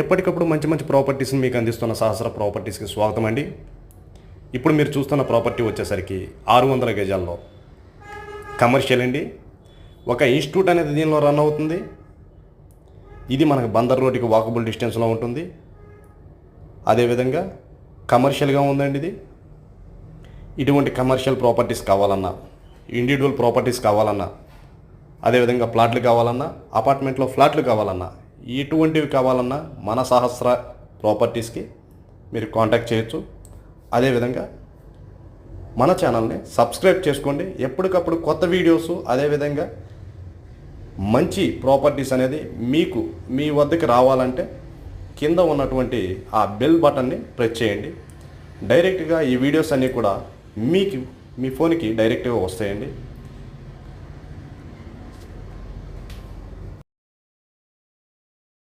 ఎప్పటికప్పుడు మంచి మంచి ప్రాపర్టీస్ని మీకు అందిస్తున్న సహస్ర ప్రాపర్టీస్కి స్వాగతం అండి. ఇప్పుడు మీరు చూస్తున్న ప్రాపర్టీ వచ్చేసరికి 600 గజాల్లో కమర్షియల్ అండి. ఒక ఇన్స్టిట్యూట్ అనేది దీనిలో రన్ అవుతుంది. ఇది మనకు బందర్ రోడ్డుకి వాకబుల్ డిస్టెన్స్లో ఉంటుంది. అదేవిధంగా కమర్షియల్గా ఉందండి. ఇది ఇటువంటి కమర్షియల్ ప్రాపర్టీస్ కావాలన్నా, ఇండివిజువల్ ప్రాపర్టీస్ కావాలన్నా, అదేవిధంగా ప్లాట్లు కావాలన్నా, అపార్ట్మెంట్లో ఫ్లాట్లు కావాలన్నా, ఎటువంటివి కావాలన్నా మన సహస్ర ప్రాపర్టీస్కి మీరు కాంటాక్ట్ చేయొచ్చు. అదేవిధంగా మన ఛానల్ని సబ్స్క్రైబ్ చేసుకోండి. ఎప్పటికప్పుడు కొత్త వీడియోస్, అదేవిధంగా మంచి ప్రాపర్టీస్ అనేది మీకు మీ వద్దకు రావాలంటే కింద ఉన్నటువంటి ఆ బెల్ బటన్ని ప్రెస్ చేయండి. డైరెక్ట్గా ఈ వీడియోస్ అన్నీ కూడా మీకు మీ ఫోన్కి డైరెక్ట్గా వస్తాయండి.